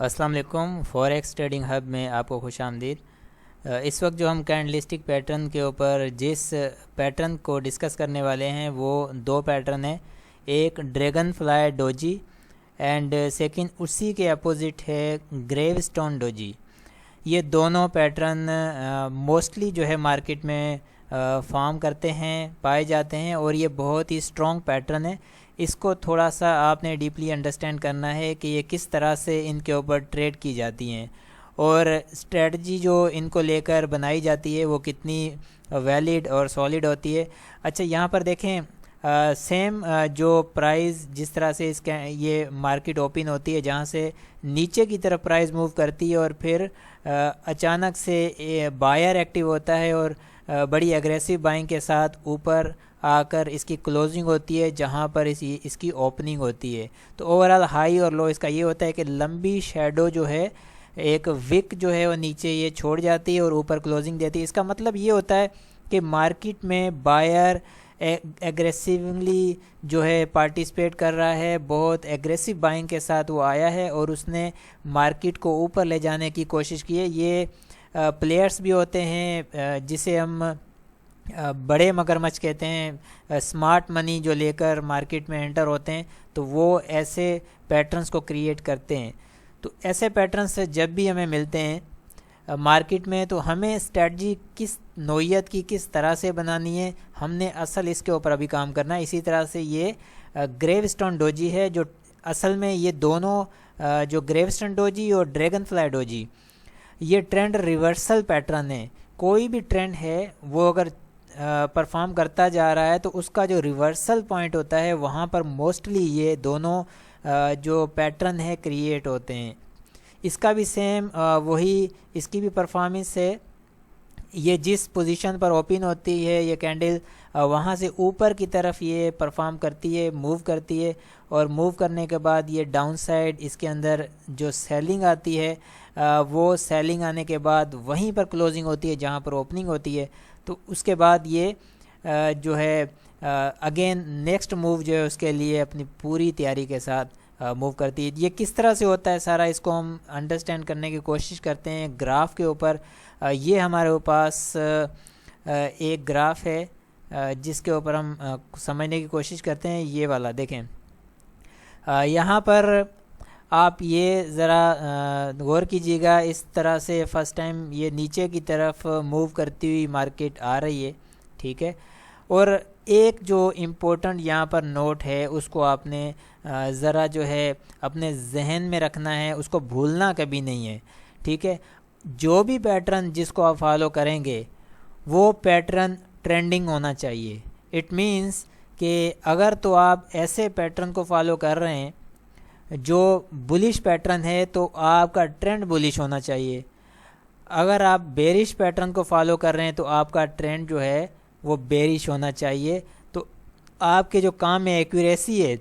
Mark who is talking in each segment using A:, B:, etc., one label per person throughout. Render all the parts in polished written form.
A: अस्सलाम वालेकुम। Forex trading hub में आपको खुश आमदीद। इस वक्त जो हम कैंडलिस्टिक पैटर्न के ऊपर जिस पैटर्न को डिस्कस करने वाले हैं वो दो पैटर्न है। एक dragon fly doji and second उसी के अपोजिट है ग्रेवस्टोन डोजी। ये दोनों पैटर्न मोस्टली जो है मार्केट में फॉर्म करते हैं, पाए जाते हैं और ये बहुत ही स्ट्रॉन्ग पैटर्न है। इसको थोड़ा सा आपने डीपली अंडरस्टैंड करना है कि ये किस तरह से इनके ऊपर ट्रेड की जाती हैं और स्ट्रेटजी जो इनको लेकर बनाई जाती है वो कितनी वैलिड और सॉलिड होती है। अच्छा, यहाँ पर देखें सेम जो प्राइस जिस तरह से इसका ये मार्केट ओपन होती है, जहाँ से नीचे की तरफ प्राइस मूव करती है और फिर अचानक से बायर एक्टिव होता है और बड़ी एग्रेसिव बाइंग के साथ ऊपर आकर इसकी क्लोजिंग होती है, जहाँ पर इसकी ओपनिंग होती है। तो ओवरऑल हाई और लो इसका ये होता है कि लंबी शेडो जो है, एक विक जो है वो नीचे ये छोड़ जाती है और ऊपर क्लोजिंग देती है। इसका मतलब ये होता है कि मार्केट में बायर एग्रेसिवली जो है पार्टिसिपेट कर रहा है, बहुत एग्रेसिव बाइंग के साथ वो आया है और उसने मार्केट को ऊपर ले जाने की कोशिश की है। ये प्लेयर्स भी होते हैं जिसे हम बड़े मगरमच्छ कहते हैं, स्मार्ट मनी जो लेकर मार्केट में एंटर होते हैं, तो वो ऐसे पैटर्न्स को क्रिएट करते हैं। तो ऐसे पैटर्न्स जब भी हमें मिलते हैं मार्केट में, तो हमें स्ट्रेटजी किस नोयत की किस तरह से बनानी है, हमने असल इसके ऊपर अभी काम करना है। इसी तरह से ये ग्रेवस्टोन डोजी है, जो असल में ये दोनों जो ग्रेवस्टोन डोजी और ड्रैगन फ्लाई डोजी, ये ट्रेंड रिवर्सल पैटर्न है। कोई भी ट्रेंड है वो अगर परफॉर्म करता जा रहा है तो उसका जो रिवर्सल पॉइंट होता है वहाँ पर मोस्टली ये दोनों जो पैटर्न है क्रिएट होते हैं। इसका भी सेम वही इसकी भी परफॉर्मेंस है। ये जिस पोजीशन पर ओपन होती है ये कैंडल, वहाँ से ऊपर की तरफ ये परफॉर्म करती है, मूव करती है और मूव करने के बाद ये डाउन साइड इसके अंदर जो सेलिंग आती है, वो सेलिंग आने के बाद वहीं पर क्लोजिंग होती है जहाँ पर ओपनिंग होती है। तो उसके बाद ये जो है अगेन नेक्स्ट मूव जो है उसके लिए अपनी पूरी तैयारी के साथ मूव करती है। ये किस तरह से होता है सारा, इसको हम अंडरस्टैंड करने की कोशिश करते हैं ग्राफ के ऊपर। ये हमारे पास एक ग्राफ है जिसके ऊपर हम समझने की कोशिश करते हैं। ये वाला देखें, यहाँ पर आप ये ज़रा गौर कीजिएगा। इस तरह से फ़र्स्ट टाइम ये नीचे की तरफ मूव करती हुई मार्केट आ रही है, ठीक है। और एक जो इम्पोर्टेंट यहाँ पर नोट है उसको आपने ज़रा जो है अपने जहन में रखना है, उसको भूलना कभी नहीं है, ठीक है। जो भी पैटर्न जिसको आप फॉलो करेंगे वो पैटर्न ट्रेंडिंग होना चाहिए। इट मीन्स कि अगर तो आप ऐसे पैटर्न को फॉलो कर रहे हैं जो बुलिश पैटर्न है तो आपका ट्रेंड बुलिश होना चाहिए। अगर आप बेरिश पैटर्न को फॉलो कर रहे हैं तो आपका ट्रेंड जो है वो बेरिश होना चाहिए। तो आपके जो काम में एक्यूरेसी है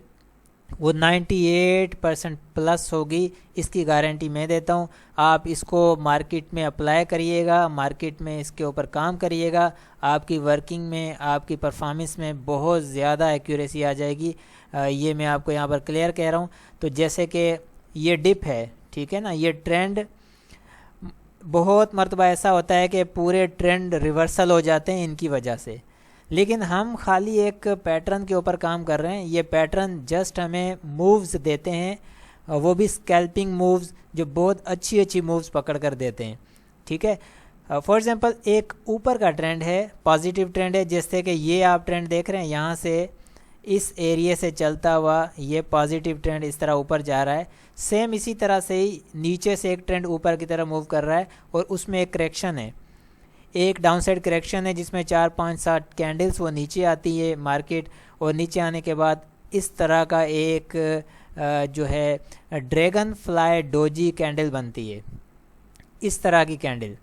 A: वो 98% प्लस होगी, इसकी गारंटी मैं देता हूँ। आप इसको मार्केट में अप्लाई करिएगा, मार्केट में इसके ऊपर काम करिएगा, आपकी वर्किंग में, आपकी परफॉर्मेंस में बहुत ज़्यादा एक्यूरेसी आ जाएगी। ये मैं आपको यहाँ पर क्लियर कह रहा हूँ। तो जैसे कि ये डिप है, ठीक है ना, ये ट्रेंड बहुत मर्तबा ऐसा होता है कि पूरे ट्रेंड रिवर्सल हो जाते हैं इनकी वजह से, लेकिन हम खाली एक पैटर्न के ऊपर काम कर रहे हैं। ये पैटर्न जस्ट हमें मूव्स देते हैं, वो भी स्कैल्पिंग मूव्स जो बहुत अच्छी अच्छी मूव्स पकड़ कर देते हैं, ठीक है। फॉर एग्जांपल एक ऊपर का ट्रेंड है, पॉजिटिव ट्रेंड है, जैसे कि ये आप ट्रेंड देख रहे हैं, यहाँ से इस एरिया से चलता हुआ ये पॉजिटिव ट्रेंड इस तरह ऊपर जा रहा है। सेम इसी तरह से ही नीचे से एक ट्रेंड ऊपर की तरफ मूव कर रहा है और उसमें एक करेक्शन है, एक डाउनसाइड करेक्शन है जिसमें 4 5 7 कैंडल्स वो नीचे आती है मार्केट, और नीचे आने के बाद इस तरह का एक जो है ड्रैगन फ्लाई डोजी कैंडल बनती है। इस तरह की कैंडल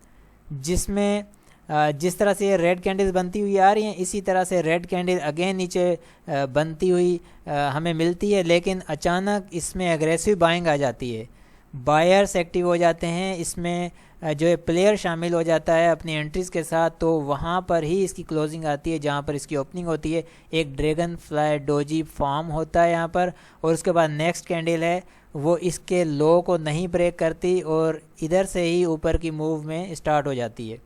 A: जिसमें जिस तरह से ये रेड कैंडल्स बनती हुई आ रही हैं, इसी तरह से रेड कैंडल अगेन नीचे बनती हुई हमें मिलती है, लेकिन अचानक इसमें एग्रेसिव बाइंग आ जाती है, बायर्स एक्टिव हो जाते हैं, इसमें जो है प्लेयर शामिल हो जाता है अपनी एंट्रीज़ के साथ। तो वहाँ पर ही इसकी क्लोजिंग आती है जहाँ पर इसकी ओपनिंग होती है। एक ड्रैगन फ्लाई डोजी फॉर्म होता है यहाँ पर, और उसके बाद नेक्स्ट कैंडल है वो इसके लो को नहीं ब्रेक करती और इधर से ही ऊपर की मूव में स्टार्ट हो जाती है।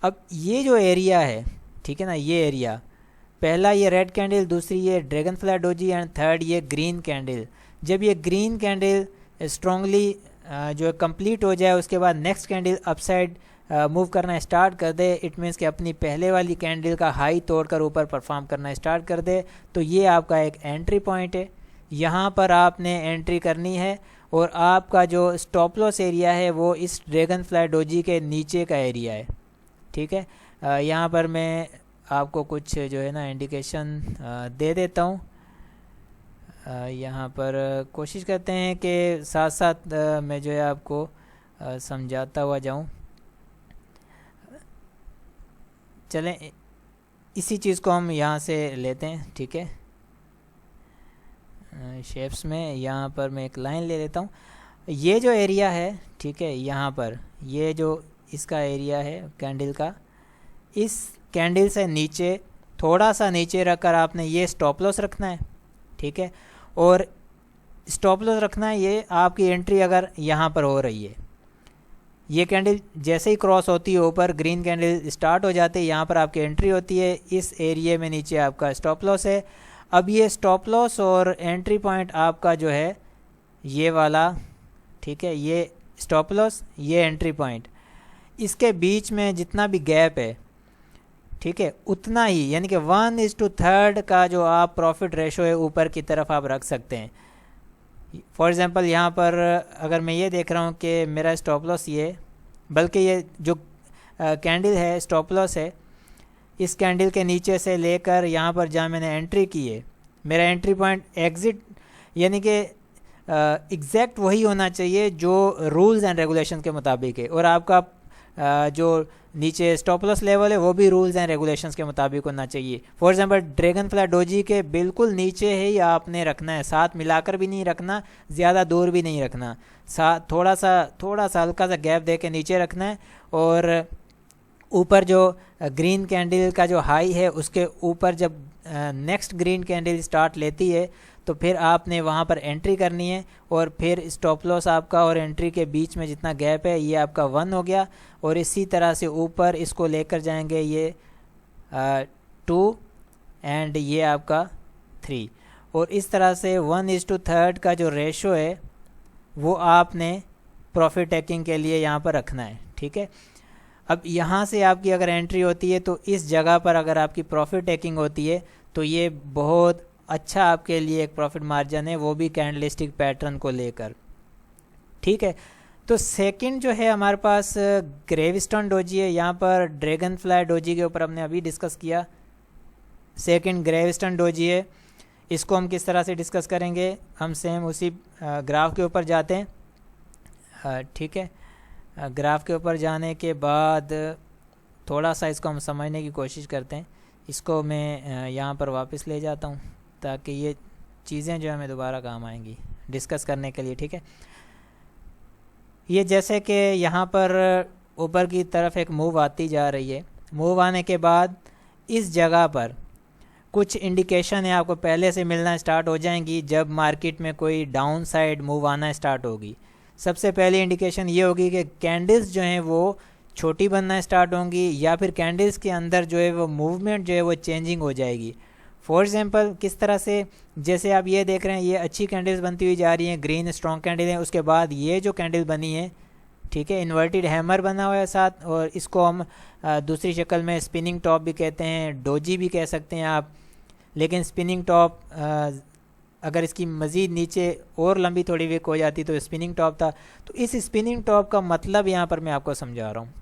A: अब ये जो एरिया है, ठीक है ना, ये एरिया, पहला ये रेड कैंडल, दूसरी ये dragon fly doji and third ये ग्रीन कैंडल। जब ये ग्रीन कैंडल स्ट्रांगली जो कंप्लीट हो जाए उसके बाद नेक्स्ट कैंडल अपसाइड मूव करना स्टार्ट कर दे, इट मीन्स कि अपनी पहले वाली कैंडल का हाई तोड़कर ऊपर परफॉर्म करना स्टार्ट कर दे, तो ये आपका एक एंट्री पॉइंट है। यहाँ पर आपने एंट्री करनी है और आपका जो स्टॉप लॉस एरिया है वो इस ड्रैगन फ्लाई डोजी के नीचे का एरिया है, ठीक है। यहाँ पर मैं आपको कुछ जो है ना इंडिकेशन दे देता हूँ। यहाँ पर कोशिश करते हैं कि साथ साथ मैं जो है आपको समझाता हुआ जाऊँ। चलें इसी चीज़ को हम यहाँ से लेते हैं, ठीक है। शेप्स में यहाँ पर मैं एक लाइन ले लेता हूँ। ये जो एरिया है, ठीक है, यहाँ पर ये जो इसका एरिया है कैंडल का, इस कैंडल से नीचे थोड़ा सा नीचे रखकर आपने ये स्टॉप लॉस रखना है, ठीक है। और स्टॉप लॉस रखना है, ये आपकी एंट्री अगर यहाँ पर हो रही है, ये कैंडल जैसे ही क्रॉस होती है ऊपर, ग्रीन कैंडल स्टार्ट हो जाती है, यहाँ पर आपकी एंट्री होती है, इस एरिया में नीचे आपका स्टॉप लॉस है। अब ये स्टॉप लॉस और एंट्री पॉइंट आपका जो है ये वाला, ठीक है, ये स्टॉप लॉस, ये एंट्री पॉइंट, इसके बीच में जितना भी गैप है, ठीक है, उतना ही, यानी कि 1:3 का जो आप प्रॉफिट रेशो है ऊपर की तरफ आप रख सकते हैं। फॉर एग्ज़ाम्पल यहाँ पर अगर मैं ये देख रहा हूँ कि मेरा स्टॉप लॉस ये, बल्कि ये जो कैंडल है स्टॉप लॉस है, इस कैंडल के नीचे से लेकर यहाँ पर जहाँ मैंने एंट्री की है, मेरा एंट्री पॉइंट एग्ज़िट, यानी कि एग्जैक्ट वही होना चाहिए जो रूल्स एंड रेगुलेशन के मुताबिक है, और आपका जो नीचे स्टॉप लॉस लेवल है वो भी रूल्स एंड रेगुलेशंस के मुताबिक होना चाहिए। For example dragon fly doji के बिल्कुल नीचे ही आपने रखना है, साथ मिलाकर भी नहीं रखना, ज़्यादा दूर भी नहीं रखना, साथ थोड़ा सा हल्का सा गैप दे के नीचे रखना है। और ऊपर जो ग्रीन कैंडल का जो हाई है उसके ऊपर जब नेक्स्ट ग्रीन कैंडल स्टार्ट लेती है तो फिर आपने वहाँ पर एंट्री करनी है, और फिर स्टॉप लॉस आपका और एंट्री के बीच में जितना गैप है ये आपका 1 हो गया, और इसी तरह से ऊपर इसको लेकर जाएंगे ये 2 एंड ये आपका 3, और इस तरह से 1:3 का जो रेशो है वो आपने प्रॉफिट टेकिंग के लिए यहाँ पर रखना है, ठीक है। अब यहाँ से आपकी अगर एंट्री होती है तो इस जगह पर अगर आपकी प्रॉफिट टेकिंग होती है तो ये बहुत अच्छा आपके लिए एक प्रॉफिट मार्जिन है, वो भी कैंडलस्टिक पैटर्न को लेकर, ठीक है। तो सेकंड जो है हमारे पास ग्रेवस्टोन डोजी है। यहाँ पर ड्रैगन फ्लाई डोजी के ऊपर हमने अभी डिस्कस किया, सेकंड ग्रेवस्टोन डोजी है। इसको हम किस तरह से डिस्कस करेंगे, हम सेम उसी ग्राफ के ऊपर जाते हैं, ठीक है। ग्राफ के ऊपर जाने के बाद थोड़ा सा इसको हम समझने की कोशिश करते हैं। इसको मैं यहाँ पर वापस ले जाता हूँ ताकि ये चीज़ें जो हमें दोबारा काम आएंगी डिस्कस करने के लिए, ठीक है। ये जैसे कि यहाँ पर ऊपर की तरफ एक मूव आती जा रही है, मूव आने के बाद इस जगह पर कुछ इंडिकेशन है आपको पहले से मिलना स्टार्ट हो जाएंगी जब मार्केट में कोई डाउन साइड मूव आना स्टार्ट होगी। सबसे पहली इंडिकेशन ये होगी कि कैंडल्स जो हैं वो छोटी बनना स्टार्ट होंगी, या फिर कैंडल्स के अंदर जो है वो मूवमेंट जो है वो चेंजिंग हो जाएगी। फॉर एग्जांपल किस तरह से, जैसे आप ये देख रहे हैं ये अच्छी कैंडल्स बनती हुई जा रही हैं, ग्रीन स्ट्रॉन्ग कैंडल है, उसके बाद ये जो कैंडल बनी है, ठीक है, इन्वर्टेड हैमर बना हुआ है साथ, और इसको हम दूसरी शक्ल में स्पिनिंग टॉप भी कहते हैं, डोजी भी कह सकते हैं आप। लेकिन स्पिनिंग टॉप अगर इसकी मज़ीद नीचे और लंबी थोड़ी विक हो जाती तो स्पिनिंग टॉप था। तो इस स्पिनिंग टॉप का मतलब यहाँ पर मैं आपको समझा रहा हूँ।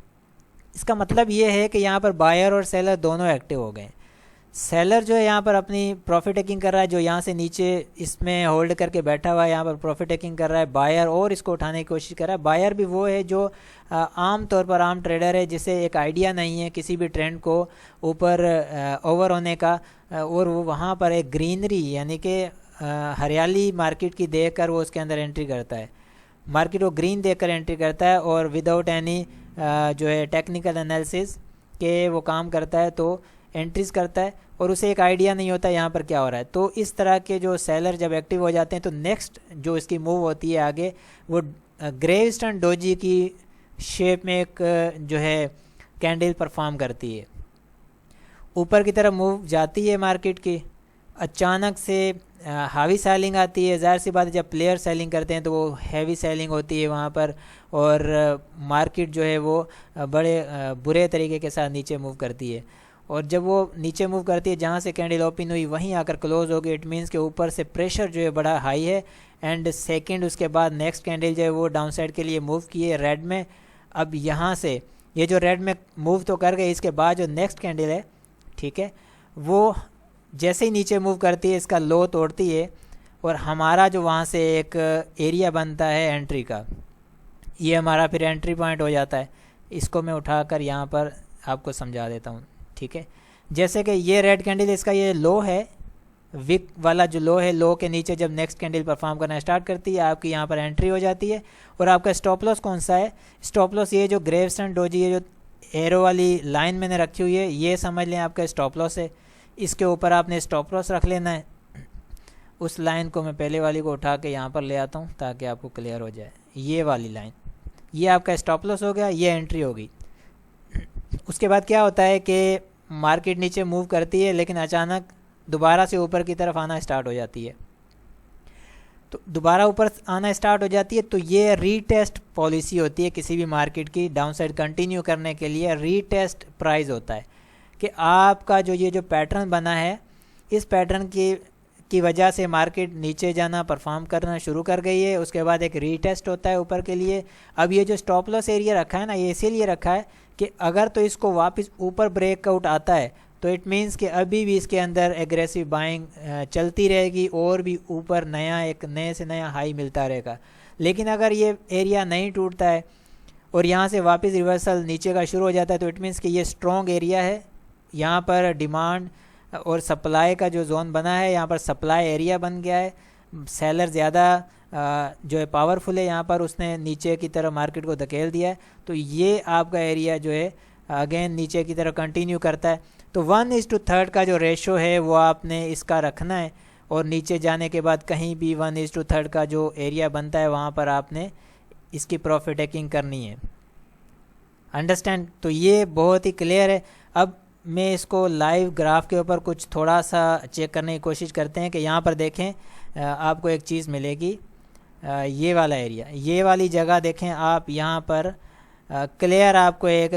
A: इसका मतलब ये है कि यहाँ पर बायर और सेलर दोनों एक्टिव हो गए। सेलर जो है यहाँ पर अपनी प्रॉफिट टेकिंग कर रहा है, जो यहाँ से नीचे इसमें होल्ड करके बैठा हुआ है, यहाँ पर प्रॉफिट टेकिंग कर रहा है। बायर और इसको उठाने की कोशिश कर रहा है। बायर भी वो है जो आम तौर पर आम ट्रेडर है जिसे एक आइडिया नहीं है किसी भी ट्रेंड को ऊपर ओवर होने का, और वो वहाँ पर एक ग्रीनरी यानी कि हरियाली मार्केट की देख कर वो उसके अंदर एंट्री करता है। मार्केट वो ग्रीन देख कर एंट्री करता है और विदाउट एनी जो है टेक्निकल एनालिसिस के वो काम करता है, तो एंट्रीज करता है और उसे एक आइडिया नहीं होता यहाँ पर क्या हो रहा है। तो इस तरह के जो सेलर जब एक्टिव हो जाते हैं तो नेक्स्ट जो इसकी मूव होती है आगे वो ग्रेवस्टोन डोजी की शेप में एक जो है कैंडल परफॉर्म करती है, ऊपर की तरफ मूव जाती है मार्केट की। अचानक से हावी सेलिंग आती है, ज़ाहिर सी बात है जब प्लेयर सेलिंग करते हैं तो वो हैवी सेलिंग होती है वहाँ पर, और मार्केट जो है वो बड़े बुरे तरीके के साथ नीचे मूव करती है। और जब वो नीचे मूव करती है जहाँ से कैंडल ओपन हुई वहीं आकर क्लोज हो गई, इट मीन्स के ऊपर से प्रेशर जो है बड़ा हाई है। एंड सेकंड उसके बाद नेक्स्ट कैंडल जो है वो डाउन साइड के लिए मूव की है रेड में। अब यहाँ से ये जो रेड में मूव तो कर गए, इसके बाद जो नेक्स्ट कैंडल है, ठीक है, वो जैसे ही नीचे मूव करती है इसका लो तोड़ती है और हमारा जो वहाँ से एक एरिया बनता है एंट्री का, ये हमारा फिर एंट्री पॉइंट हो जाता है। इसको मैं उठाकर यहाँ पर आपको समझा देता हूँ, ठीक है। जैसे कि ये रेड कैंडल इसका ये लो है, विक वाला जो लो है, लो के नीचे जब नेक्स्ट कैंडल परफॉर्म करना स्टार्ट करती है आपकी यहाँ पर एंट्री हो जाती है। और आपका स्टॉप लॉस कौन सा है? स्टॉप लॉस ये जो ग्रेवस्टोन डोजी, ये जो एरो वाली लाइन मैंने रखी हुई है, ये समझ लें आपका स्टॉप लॉस है। इसके ऊपर आपने स्टॉप लॉस रख लेना है। उस लाइन को मैं पहले वाली को उठा के यहाँ पर ले आता हूँ ताकि आपको क्लियर हो जाए। ये वाली लाइन, ये आपका स्टॉप लॉस हो गया, ये एंट्री होगी। उसके बाद क्या होता है कि मार्केट नीचे मूव करती है लेकिन अचानक दोबारा से ऊपर की तरफ आना स्टार्ट हो जाती है। तो दोबारा ऊपर आना स्टार्ट हो जाती है तो ये रीटेस्ट पॉलिसी होती है किसी भी मार्केट की। डाउन साइड कंटिन्यू करने के लिए रीटेस्ट प्राइस होता है कि आपका ये जो पैटर्न बना है, इस पैटर्न की वजह से मार्केट नीचे जाना परफॉर्म करना शुरू कर गई है। उसके बाद एक रीटेस्ट होता है ऊपर के लिए। अब ये जो स्टॉप लॉस एरिया रखा है ना, ये इसीलिए रखा है कि अगर तो इसको वापस ऊपर ब्रेकआउट आता है तो इट मीन्स कि अभी भी इसके अंदर एग्रेसिव बाइंग चलती रहेगी और भी ऊपर एक नए से नया हाई मिलता रहेगा। लेकिन अगर ये एरिया नहीं टूटता है और यहाँ से वापस रिवर्सल नीचे का शुरू हो जाता है तो इट मीन्स कि ये स्ट्रॉन्ग एरिया है। यहाँ पर डिमांड और सप्लाई का जो जोन बना है, यहाँ पर सप्लाई एरिया बन गया है। सेलर ज़्यादा जो है पावरफुल है, यहाँ पर उसने नीचे की तरफ मार्केट को धकेल दिया है। तो ये आपका एरिया जो है अगेन नीचे की तरफ कंटिन्यू करता है। तो 1:3 का जो रेशो है वो आपने इसका रखना है और नीचे जाने के बाद कहीं भी 1:3 का जो एरिया बनता है वहाँ पर आपने इसकी प्रॉफिट टेकिंग करनी है। अंडरस्टैंड? तो ये बहुत ही क्लियर है। अब मैं इसको लाइव ग्राफ के ऊपर कुछ थोड़ा सा चेक करने की कोशिश करते हैं कि यहाँ पर देखें आपको एक चीज़ मिलेगी। ये वाला एरिया, ये वाली जगह देखें आप, यहाँ पर क्लियर आपको एक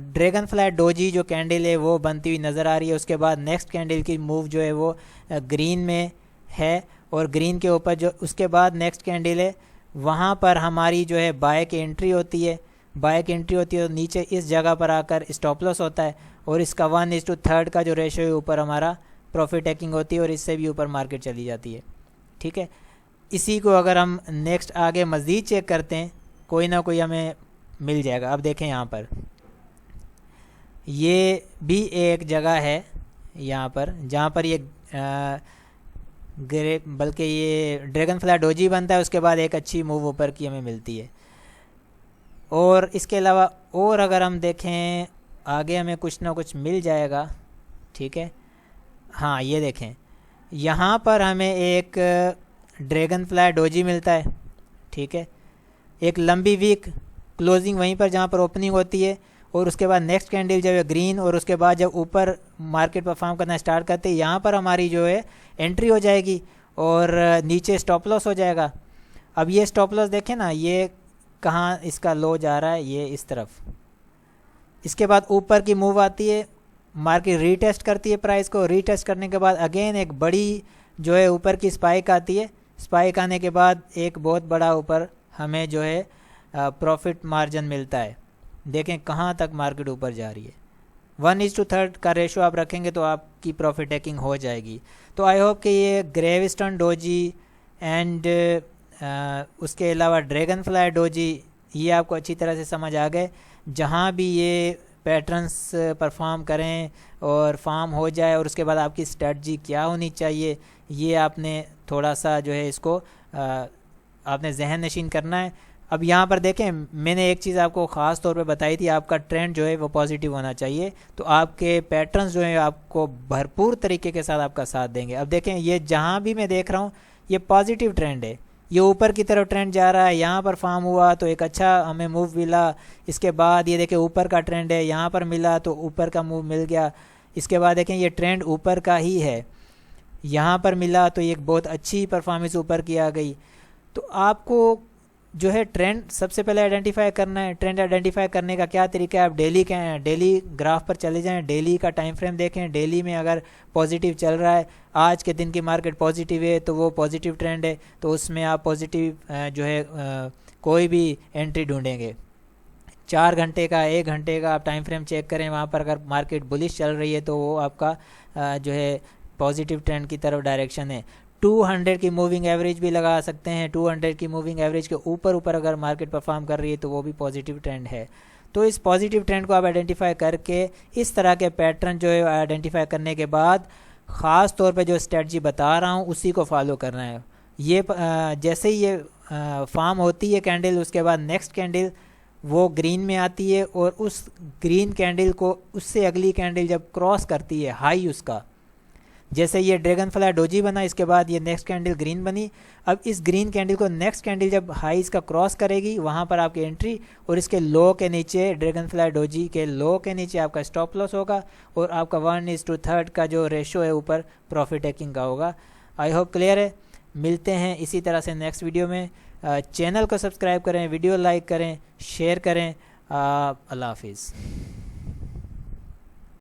A: ड्रैगन फ्लाई डोजी जो कैंडल है वो बनती हुई नज़र आ रही है। उसके बाद नेक्स्ट कैंडल की मूव जो है वो ग्रीन में है और ग्रीन के ऊपर जो उसके बाद नेक्स्ट कैंडल है वहाँ पर हमारी जो है बाय की एंट्री होती है। बाय की एंट्री होती है तो नीचे इस जगह पर आकर स्टॉप लॉस होता है और इसका 1:3 का जो रेशो है ऊपर हमारा प्रॉफिट टेकिंग होती है और इससे भी ऊपर मार्केट चली जाती है। ठीक है, इसी को अगर हम नेक्स्ट आगे मज़ीद चेक करते हैं कोई ना कोई हमें मिल जाएगा। अब देखें यहाँ पर ये भी एक जगह है यहाँ पर जहाँ पर ये बल्कि ये ड्रैगन फ्लाई डोजी बनता है, उसके बाद एक अच्छी मूव ऊपर की हमें मिलती है। और इसके अलावा और अगर हम देखें आगे हमें कुछ ना कुछ मिल जाएगा। ठीक है, हाँ ये देखें यहाँ पर हमें एक ड्रैगन फ्लाई डोजी मिलता है। ठीक है, एक लंबी वीक क्लोजिंग वहीं पर जहाँ पर ओपनिंग होती है और उसके बाद नेक्स्ट कैंडल जब है ग्रीन और उसके बाद जब ऊपर मार्केट परफॉर्म करना स्टार्ट करते हैं यहाँ पर हमारी जो है एंट्री हो जाएगी और नीचे स्टॉप लॉस हो जाएगा। अब ये स्टॉप लॉस देखें ना, ये कहाँ इसका लो जा रहा है, ये इस तरफ। इसके बाद ऊपर की मूव आती है, मार्केट रीटेस्ट करती है प्राइस को। रीटेस्ट करने के बाद अगेन एक बड़ी जो है ऊपर की स्पाइक आती है। स्पाइक आने के बाद एक बहुत बड़ा ऊपर हमें जो है प्रॉफिट मार्जिन मिलता है। देखें कहाँ तक मार्केट ऊपर जा रही है। 1:3 का रेशो आप रखेंगे तो आपकी प्रॉफिट टेकिंग हो जाएगी। तो आई होप कि ये ग्रेवस्टोन डोजी एंड उसके अलावा ड्रैगन फ्लाई डोजी ये आपको अच्छी तरह से समझ आ गए। जहाँ भी ये पैटर्न्स परफॉर्म करें और फार्म हो जाए और उसके बाद आपकी स्ट्रेटजी क्या होनी चाहिए, ये आपने थोड़ा सा जो है इसको आपने जहन नशीन करना है। अब यहाँ पर देखें, मैंने एक चीज़ आपको ख़ास तौर पे बताई थी, आपका ट्रेंड जो है वो पॉजिटिव होना चाहिए, तो आपके पैटर्न्स जो है आपको भरपूर तरीके के साथ आपका साथ देंगे। अब देखें, ये जहाँ भी मैं देख रहा हूँ ये पॉजिटिव ट्रेंड है, ये ऊपर की तरफ ट्रेंड जा रहा है। यहाँ पर फॉर्म हुआ तो एक अच्छा हमें मूव मिला, इसके बाद ये देखें ऊपर का ट्रेंड है, यहाँ पर मिला तो ऊपर का मूव मिल गया। इसके बाद देखें ये ट्रेंड ऊपर का ही है, यहाँ पर मिला तो एक बहुत अच्छी परफॉर्मेंस ऊपर की आ गई। तो आपको जो है ट्रेंड सबसे पहले आइडेंटिफाई करना है। ट्रेंड आइडेंटिफाई करने का क्या तरीका है, आप डेली ग्राफ पर चले जाएं, डेली का टाइम फ्रेम देखें। डेली में अगर पॉजिटिव चल रहा है, आज के दिन की मार्केट पॉजिटिव है तो वो पॉजिटिव ट्रेंड है, तो उसमें आप पॉजिटिव जो है कोई भी एंट्री ढूंढेंगे। 4 घंटे का, 1 घंटे का आप टाइम फ्रेम चेक करें, वहाँ पर अगर मार्केट बुलिश चल रही है तो वो आपका जो है पॉजिटिव ट्रेंड की तरफ डायरेक्शन है। 200 की मूविंग एवरेज भी लगा सकते हैं, 200 की मूविंग एवरेज के ऊपर अगर मार्केट परफॉर्म कर रही है तो वो भी पॉजिटिव ट्रेंड है। तो इस पॉजिटिव ट्रेंड को आप आइडेंटिफाई करके इस तरह के पैटर्न जो है आइडेंटिफाई करने के बाद ख़ास तौर पे जो स्ट्रेटजी बता रहा हूँ उसी को फॉलो करना है। ये जैसे ही ये फॉर्म होती है कैंडल, उसके बाद नेक्स्ट कैंडल वो ग्रीन में आती है और उस ग्रीन कैंडल को उससे अगली कैंडल जब क्रॉस करती है हाई उसका, जैसे ये ड्रैगन फ्लाई डोजी बना, इसके बाद ये नेक्स्ट कैंडल ग्रीन बनी। अब इस ग्रीन कैंडल को नेक्स्ट कैंडल जब हाई इसका क्रॉस करेगी वहाँ पर आपकी एंट्री, और इसके लो के नीचे, ड्रैगन फ्लाई डोजी के लो के नीचे आपका स्टॉप लॉस होगा और आपका 1:3 का जो रेशो है ऊपर प्रॉफिट टेकिंग का होगा। आई होप क्लियर है। मिलते हैं इसी तरह से नेक्स्ट वीडियो में। चैनल को सब्सक्राइब करें, वीडियो लाइक करें, शेयर करें। अल्लाह हाफिज़।